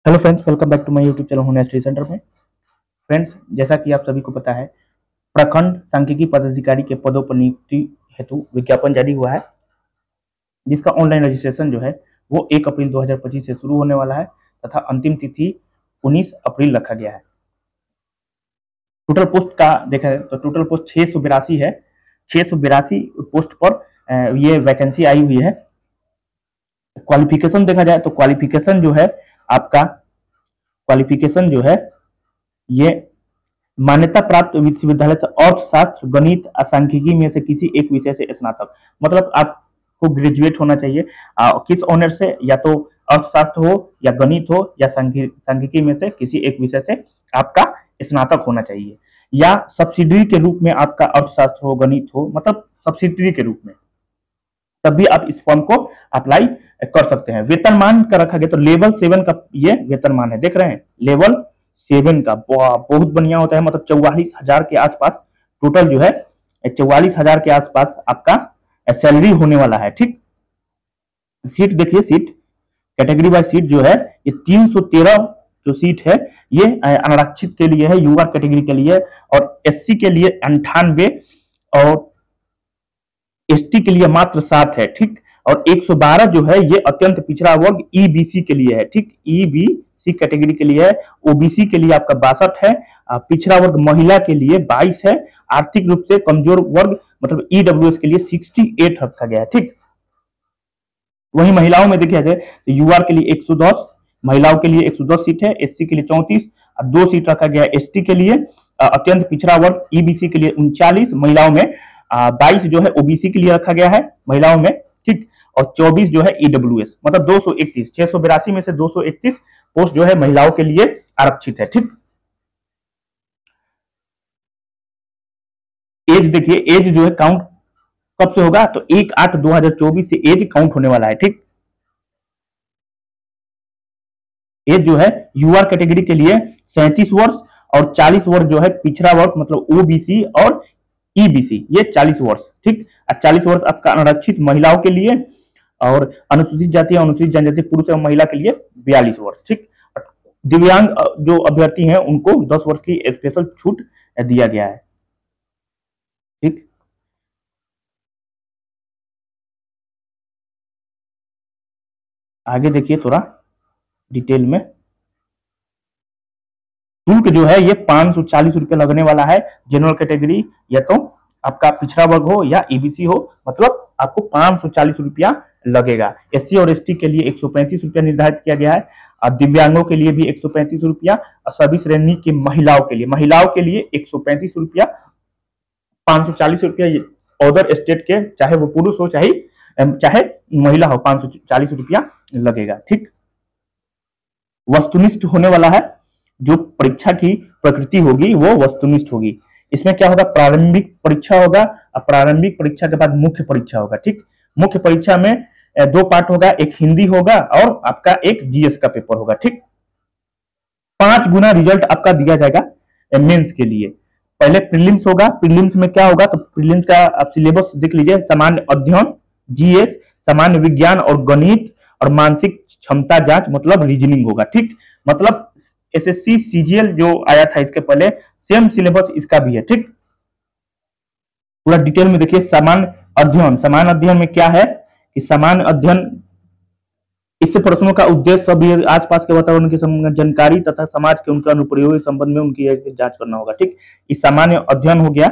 Hello friends, welcome back to my YouTube channel होने study centre में। Friends, जैसा कि आप सभी को पता है, प्रखंड सांख्यिकी पदाधिकारी के पदों पर नियुक्ति हेतु विज्ञापन जारी हुआ है, जिसका ऑनलाइन रजिस्ट्रेशन जो है वो 1 अप्रैल 2025 से शुरू होने वाला है तथा अंतिम तिथि 19 अप्रैल रखा गया है। टोटल पोस्ट का देखा है तो टोटल पोस्ट 682 है। 682 पोस्ट पर ये वैकेंसी आई हुई है। क्वालिफिकेशन देखा जाए तो क्वालिफिकेशन जो है ये मान्यता प्राप्त विश्वविद्यालय से अर्थशास्त्र, गणित, सांख्यिकी में से किसी एक विषय से स्नातक, मतलब आपको ग्रेजुएट होना चाहिए किस ऑनर से, या तो अर्थशास्त्र हो या गणित हो या सांख्यिकी में से किसी एक विषय से आपका स्नातक होना चाहिए, या सब्सिडरी के रूप में आपका अर्थशास्त्र हो, गणित हो, मतलब सब्सिडरी के रूप में, तब भी आप इस फॉर्म को अप्लाई कर सकते हैं। वेतनमान का रखा गया तो लेवल 7 का ये वेतनमान है, देख रहे हैं, लेवल 7 का बहुत बढ़िया होता है, मतलब 44,000 के आसपास टोटल जो है 44,000 के आसपास आपका सैलरी होने वाला है। ठीक, सीट देखिए, सीट कैटेगरी वाइज सीट जो है ये 313 जो सीट है ये अनारक्षित के लिए है, युवा कैटेगरी के लिए, और एससी के लिए 98 और एसटी के लिए मात्र 7 है। ठीक, और 112 जो है ये अत्यंत पिछड़ा वर्ग ईबीसी के लिए है। ठीक, ईबीसी कैटेगरी के लिए है। ओबीसी के लिए आपका 62 है। पिछड़ा वर्ग महिला के लिए 22 है। आर्थिक रूप से कमजोर वर्ग मतलब ईडब्ल्यूएस के लिए 68 रखा गया है। ठीक, वही महिलाओं में देखा जाए तो यूआर के लिए 110, महिलाओं के लिए 110 सीट है, एससी के लिए 34, 2 सीट रखा गया है एसटी के लिए, अत्यंत पिछड़ा वर्ग ईबीसी के लिए 39, महिलाओं में 22 जो है ओबीसी के लिए रखा गया है महिलाओं में। ठीक, और 24 जो है ईडब्ल्यूएस, मतलब 231, 682 में से 231 पोस्ट जो है महिलाओं के लिए आरक्षित है। ठीक, एज देखिए, एज जो है काउंट कब से होगा तो 1/8/2024 से एज काउंट होने वाला है। ठीक, एज जो है यूआर कैटेगरी के लिए 37 वर्ष और 40 वर्ष जो है पिछड़ा वर्ग मतलब ओबीसी और ईबीसी, ये 40 वर्ष। ठीक, 40 वर्ष आपका अनारक्षित महिलाओं के लिए, और अनुसूचित जाति अनुसूचित जनजाति पुरुष एवं महिला के लिए 42 वर्ष। ठीक, दिव्यांग जो अभ्यर्थी हैं उनको 10 वर्ष की स्पेशल छूट दिया गया है। ठीक, आगे देखिए थोड़ा डिटेल में, शुल्क जो है ये 540 रुपये लगने वाला है। जनरल कैटेगरी या तो आपका पिछड़ा वर्ग हो या ईबीसी हो, मतलब आपको 540 रुपया लगेगा। एससी और एसटी के लिए 135 रुपया निर्धारित किया गया है, और दिव्यांगों के लिए भी 135 रुपया, और सभी श्रेणी की महिलाओं के लिए 135 रुपया, 540 रुपया अदर स्टेट के, चाहे वो पुरुष हो चाहे महिला हो, 540 रुपया लगेगा। ठीक, वस्तुनिष्ठ होने वाला है, जो परीक्षा की प्रकृति होगी वो वस्तुनिष्ठ होगी। इसमें क्या होगा, प्रारंभिक परीक्षा होगा, और प्रारंभिक परीक्षा के बाद मुख्य परीक्षा होगा। ठीक, मुख्य परीक्षा में 2 पार्ट होगा, एक हिंदी होगा और आपका एक जीएस का पेपर होगा। ठीक, 5 गुना रिजल्ट आपका दिया जाएगा मेंस के लिए। पहले प्रीलिम्स होगा, प्रीलिम्स में क्या होगा तो प्रीलिम्स का आप सिलेबस देख लीजिए, सामान्य अध्ययन, जीएस, सामान्य विज्ञान और गणित, और मानसिक क्षमता जांच मतलब रीजनिंग होगा। ठीक, मतलब एसएससी सीजीएल जो आया था इसके पहले, सेम सिलेबस इसका भी है। ठीक, पूरा डिटेल में देखिए। सामान्य अध्ययन में क्या है कि सामान्य अध्ययन, इससे प्रश्नों का उद्देश्य सभी आसपास के वातावरण की जानकारी तथा समाज के उनके अनुप्रयोग संबंध में उनकी जांच करना होगा। ठीक, इस सामान्य अध्ययन हो गया।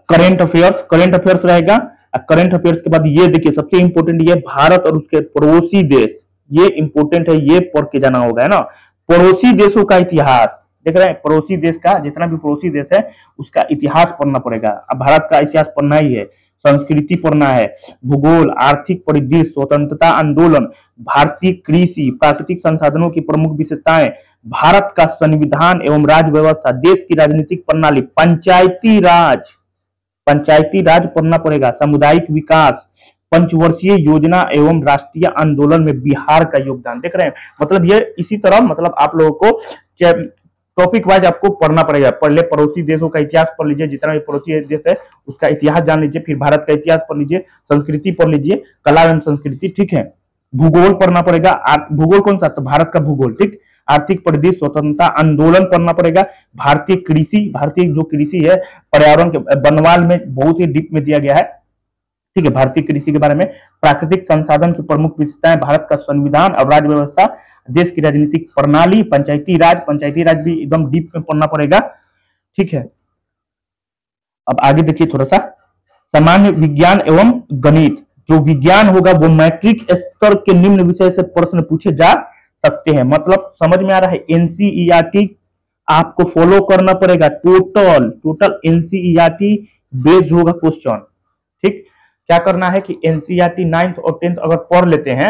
करंट अफेयर्स रहेगा। करंट अफेयर्स के बाद ये देखिए सबसे इंपॉर्टेंट, ये भारत और उसके पड़ोसी देश, ये इंपॉर्टेंट है, ये पढ़ के जाना होगा, है ना। पड़ोसी देशों का इतिहास देख रहे हैं, पड़ोसी देश का जितना भी पड़ोसी देश है उसका इतिहास पढ़ना पड़ेगा। अब भारत का इतिहास पढ़ना ही है, संस्कृति पढ़ना है, भूगोल, आर्थिक परिदृश्य, स्वतंत्रता आंदोलन, भारतीय कृषि, प्राकृतिक संसाधनों की प्रमुख विशेषताएं, भारत का संविधान एवं राज्य व्यवस्था, देश की राजनीतिक प्रणाली, पंचायती राज पढ़ना पड़ेगा, सामुदायिक विकास, पंचवर्षीय योजना एवं राष्ट्रीय आंदोलन में बिहार का योगदान। देख रहे हैं, मतलब ये इसी तरह, मतलब आप लोगों को टॉपिक वाइज आपको पढ़ना पड़ेगा। पहले पड़ोसी देशों का इतिहास पढ़ लीजिए, जितना भी पड़ोसी देश है उसका इतिहास जान लीजिए, फिर भारत का इतिहास पढ़ लीजिए, संस्कृति पढ़ लीजिए, कला एवं संस्कृति। ठीक है, भूगोल पढ़ना पड़ेगा। भूगोल कौन सा? तो भारत का भूगोल, ठीक। आर्थिक परिदृश्य, स्वतंत्रता आंदोलन पढ़ना पड़ेगा। भारतीय कृषि, भारतीय जो कृषि है पर्यावरण के बनवाल में बहुत ही डीप में दिया गया है, ठीक है, भारतीय कृषि के बारे में। प्राकृतिक संसाधन की प्रमुख विशेषताएं, भारत का संविधान और राज्य व्यवस्था, देश की राजनीतिक प्रणाली, पंचायती राज भी एकदम डीप में पढ़ना पड़ेगा, ठीक है। अब आगे देखिए थोड़ा सा, सामान्य विज्ञान एवं गणित, जो विज्ञान होगा वो मैट्रिक स्तर के निम्न विषय से प्रश्न पूछे जा सकते हैं। मतलब समझ में आ रहा है, एनसीईआरटी आपको फॉलो करना पड़ेगा, टोटल एनसीईआरटी बेस्ड होगा क्वेश्चन, ठीक। क्या करना है कि एनसीईआरटी 9th और 10th अगर पढ़ लेते हैं,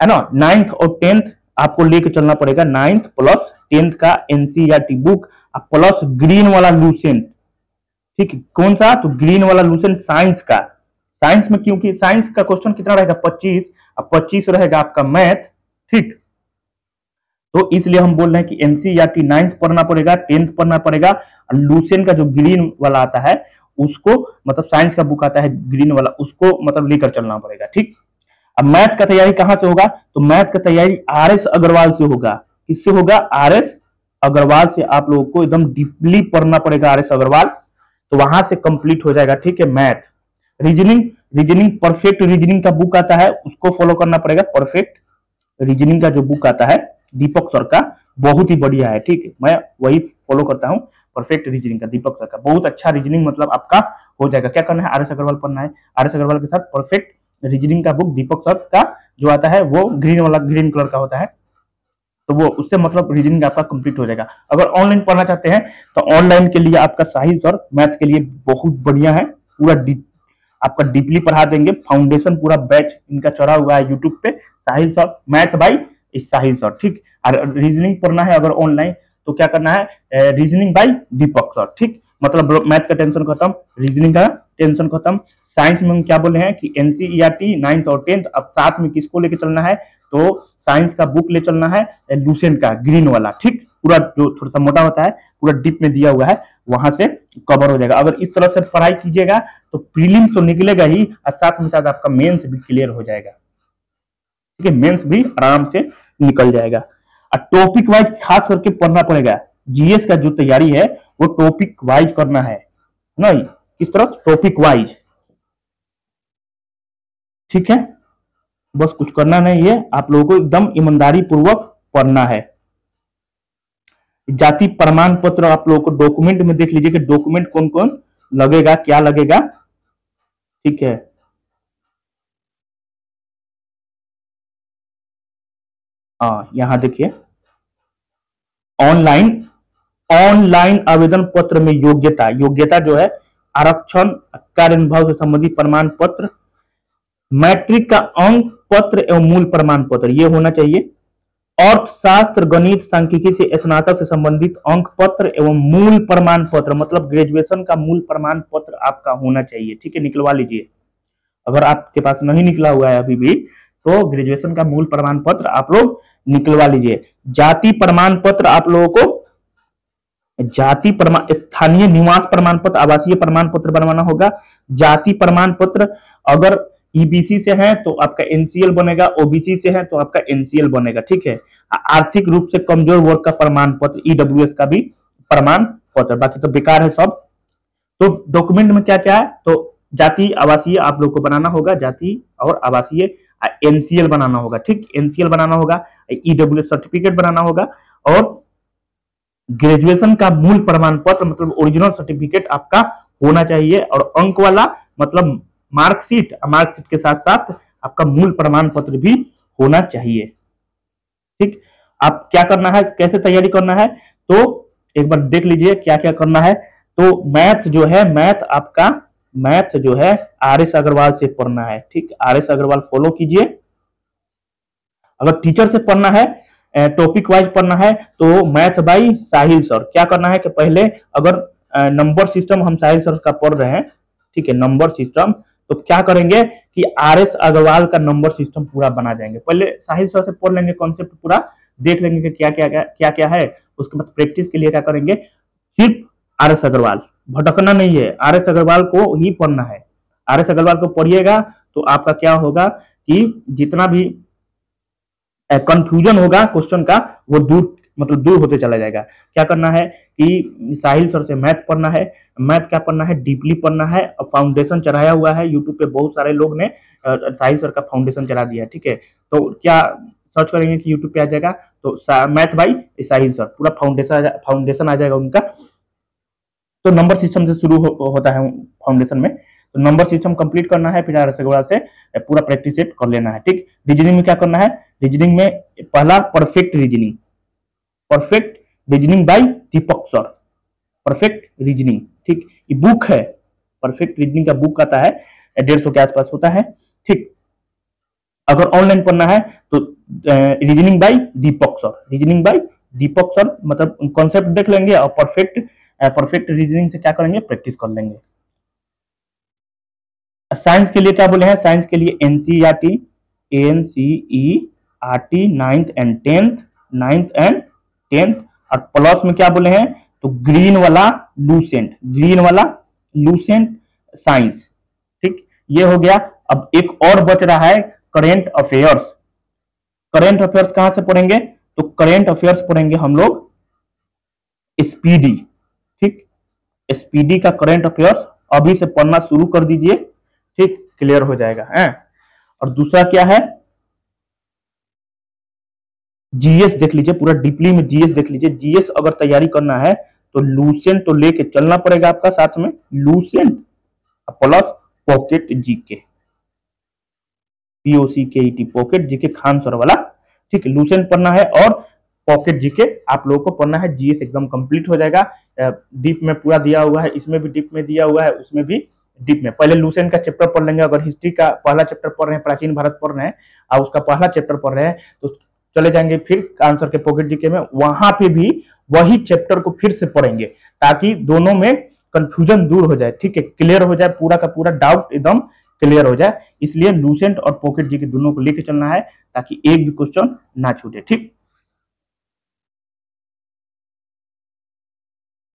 है ना, 9th और 10th आपको लेके चलना पड़ेगा, 9th प्लस 10th का एनसीईआरटी बुक प्लस ग्रीन वाला लूसेंट, ठीक है। कौन सा? तो ग्रीन वाला लूसेंट साइंस का। साइंस में क्योंकि साइंस का क्वेश्चन कितना रहेगा? 25, अब 25 रहेगा आपका मैथ, ठीक। तो इसलिए हम बोल रहे हैं कि एनसीईआरटी 9th पढ़ना पड़ेगा, 10th पढ़ना पड़ेगा, और लूसेंट का जो ग्रीन वाला आता है उसको, मतलब साइंस का बुक आता है ग्रीन वाला, उसको मतलब लेकर चलना पड़ेगा, ठीक। अब मैथ का तैयारी कहां से होगा? तो मैथ का तैयारी आरएस अग्रवाल से होगा। किससे होगा? आरएस अग्रवाल से आप लोगों को एकदम डीपली पढ़ना पड़ेगा, आरएस अग्रवाल, तो वहां से कंप्लीट हो जाएगा, ठीक है। मैथ, रीजनिंग परफेक्ट रीजनिंग का बुक आता है, उसको फॉलो करना पड़ेगा। परफेक्ट रीजनिंग का जो बुक आता है दीपक सर का, बहुत ही बढ़िया है, ठीक है, मैं वही फॉलो करता हूँ। परफेक्ट रीजनिंग का दीपक सर का बहुत अच्छा रीजनिंग मतलब आपका हो जाएगा। क्या करना है? आरएस अग्रवाल पढ़ना है, आरएस अग्रवाल के साथ परफेक्ट रीजनिंग का बुक दीपक सर का जो आता है वो ग्रीन कलर का होता है, तो वो उससे मतलब रीजनिंग आपका कंप्लीट हो जाएगा। अगर ऑनलाइन पढ़ना चाहते हैं तो ऑनलाइन के लिए आपका साहिल सर मैथ के लिए बहुत बढ़िया है, पूरा आपका डीपली पढ़ा देंगे। फाउंडेशन पूरा बैच इनका चढ़ा हुआ है यूट्यूब पे, Sahil sir math by Sahil sir, ठीक। और रीजनिंग पढ़ना है अगर ऑनलाइन तो क्या करना है? रीजनिंग बाई दीपक सर, ठीक। मतलब मैथ का टेंशन खत्म, रीजनिंग का टेंशन खत्म। साइंस में हम क्या बोले हैं कि एनसीईआरटी 9th और 10th, अब साथ में किसको लेके चलना है? तो साइंस का बुक ले चलना है, लूसेंट का ग्रीन वाला, ठीक। पूरा जो थोड़ा सा मोटा होता है पूरा डीप में दिया हुआ है, वहां से कवर हो जाएगा। अगर इस तरह से पढ़ाई कीजिएगा तो प्रीलिम्स तो निकलेगा ही, और साथ में साथ आपका मेंस भी क्लियर हो जाएगा, ठीक है। मेंस भी आराम से निकल जाएगा। और टॉपिक वाइज खास करके पढ़ना पड़ेगा। जीएस का जो तैयारी है वो टॉपिक वाइज करना है, नहीं किस तरह? टॉपिक वाइज, ठीक है। बस कुछ करना नहीं है, आप लोगों को एकदम ईमानदारी पूर्वक पढ़ना है। जाति प्रमाण पत्र आप लोगों को डॉक्यूमेंट में देख लीजिए कि डॉक्यूमेंट कौन कौन लगेगा, क्या लगेगा, ठीक है। हाँ यहां देखिए, ऑनलाइन ऑनलाइन आवेदन पत्र में योग्यता जो है आरक्षण, कार्य अनुभव से संबंधित प्रमाण पत्र, मैट्रिक का अंक पत्र एवं मूल प्रमाण पत्र ये होना चाहिए। अर्थशास्त्र, गणित, सांख्यिकी से स्नातक से संबंधित अंक पत्र एवं मूल प्रमाण पत्र, मतलब ग्रेजुएशन का मूल प्रमाण पत्र आपका होना चाहिए, ठीक है, निकलवा लीजिए। अगर आपके पास नहीं निकला हुआ है अभी भी तो ग्रेजुएशन का मूल प्रमाण पत्र आप लोग निकलवा लीजिए। जाति प्रमाण पत्र आप लोगों को जाति प्रमाण, स्थानीय निवास प्रमाण पत्र, आवासीय प्रमाण पत्र बनवाना होगा। जाति प्रमाण पत्र अगर ईबीसी से है तो आपका एनसीएल बनेगा, ओबीसी से है तो आपका एनसीएल बनेगा, ठीक है। आर्थिक रूप से कमजोर वर्ग का प्रमाण पत्र, ईडब्ल्यूएस का भी प्रमाण पत्र, बाकी तो बेकार है सब। तो डॉक्यूमेंट में क्या क्या है? तो जाति आवासीय आप लोग को बनाना होगा, जाति और आवासीय, एनसीएल बनाना होगा, ठीक, एनसीएल बनाना होगा, ईडब्ल्यूएस सर्टिफिकेट बनाना होगा, और ग्रेजुएशन का मूल प्रमाण पत्र मतलब ओरिजिनल सर्टिफिकेट आपका होना चाहिए, और अंक वाला मतलब मार्कशीट के साथ साथ आपका मूल प्रमाण पत्र भी होना चाहिए, ठीक। आप क्या करना है, कैसे तैयारी करना है तो एक बार देख लीजिए क्या क्या करना है। तो मैथ जो है, मैथ जो है आरएस अग्रवाल से पढ़ना है, ठीक, आरएस अग्रवाल फॉलो कीजिए। अगर टीचर से पढ़ना है, टॉपिक वाइज पढ़ना है तो मैथ बाई साहिल सर। क्या करना है कि पहले अगर नंबर सिस्टम हम साहिल सर का पढ़ रहे हैं, ठीक है, नंबर सिस्टम, तो क्या करेंगे कि आरएस अग्रवाल का नंबर सिस्टम पूरा बना जाएंगे। पहले साहिल सर से पढ़ लेंगे, कॉन्सेप्ट पूरा देख लेंगे कि क्या है। उसके बाद प्रैक्टिस के लिए क्या करेंगे, सिर्फ आरएस अग्रवाल, भटकना नहीं है, आरएस अग्रवाल को ही पढ़ना है। आरएस अग्रवाल को पढ़िएगा तो आपका क्या होगा कि जितना भी कंफ्यूजन होगा क्वेश्चन का, वो दूर मतलब दूर होते चला जाएगा। क्या करना है कि साहिल सर से मैथ पढ़ना है, मैथ क्या पढ़ना है, डीपली पढ़ना है। अब फाउंडेशन चढ़ाया हुआ है यूट्यूब पे, बहुत सारे लोग ने साहिल सर का फाउंडेशन चढ़ा दिया है, ठीक है। तो क्या सर्च करेंगे कि यूट्यूब पे आ जाएगा, तो मैथ बाई साहिल सर, पूरा फाउंडेशन आ जाएगा उनका। तो नंबर सिस्टम से शुरू होता है फाउंडेशन में, तो नंबर सिस्टम कंप्लीट करना है, फिर आर से पूरा प्रैक्टिस सेट कर लेना है, ठीक। रीजनिंग में क्या करना है, रीजनिंग में पहला perfect reasoning, perfect reasoning bye दीपक सर, परफेक्ट रीजनिंग, ठीक। ये बुक है, परफेक्ट रीजनिंग का बुक आता है, 150 के आसपास होता है, ठीक। अगर ऑनलाइन पढ़ना है तो रीजनिंग बाय दीपक सर, रीजनिंग बाय दीपक सर, मतलब कॉन्सेप्ट देख लेंगे और परफेक्ट रीजनिंग से क्या करेंगे, प्रैक्टिस कर लेंगे। साइंस के लिए क्या बोले हैं, साइंस के लिए NCERT, NCERT 9th and 10th, और प्लस में क्या बोले हैं, तो ग्रीन वाला लूसेंट साइंस, ठीक। ये हो गया। अब एक और बच रहा है करेंट अफेयर्स। करेंट अफेयर्स कहां से पढ़ेंगे, तो करेंट अफेयर्स पढ़ेंगे हम लोग स्पीडी, ठीक। स्पीडी का करेंट अफेयर्स अभी से पढ़ना शुरू कर दीजिए, ठीक, क्लियर हो जाएगा है। और दूसरा क्या है, जीएस देख लीजिए, पूरा डीपली में जीएस देख लीजिए। जीएस अगर तैयारी करना है तो लूसेंट तो लेके चलना पड़ेगा आपका साथ में, Lucent plus pocket GK, POCKET, pocket GK, Khan sir वाला, ठीक। लूसेंट पढ़ना है और पॉकेट जीके आप लोगों को पढ़ना है। जीएस एकदम कंप्लीट हो जाएगा। डीप में पूरा दिया हुआ है, इसमें भी डीप में दिया हुआ है, उसमें भी डीप में। पहले लूसेंट का चैप्टर पढ़ लेंगे, अगर हिस्ट्री का पहला चैप्टर पढ़ रहे हैं, प्राचीन भारत पढ़ रहे हैं और उसका पहला चैप्टर पढ़ रहे हैं, तो चले जाएंगे फिर आंसर के पॉकेट जीके में, वहां पे भी वही चैप्टर को फिर से पढ़ेंगे, ताकि दोनों में कंफ्यूजन दूर हो जाए, ठीक है, क्लियर हो जाए, पूरा का पूरा डाउट एकदम क्लियर हो जाए। इसलिए लूसेंट और पॉकेट जीके दोनों को लेके चलना है, ताकि एक भी क्वेश्चन ना छूटे, ठीक।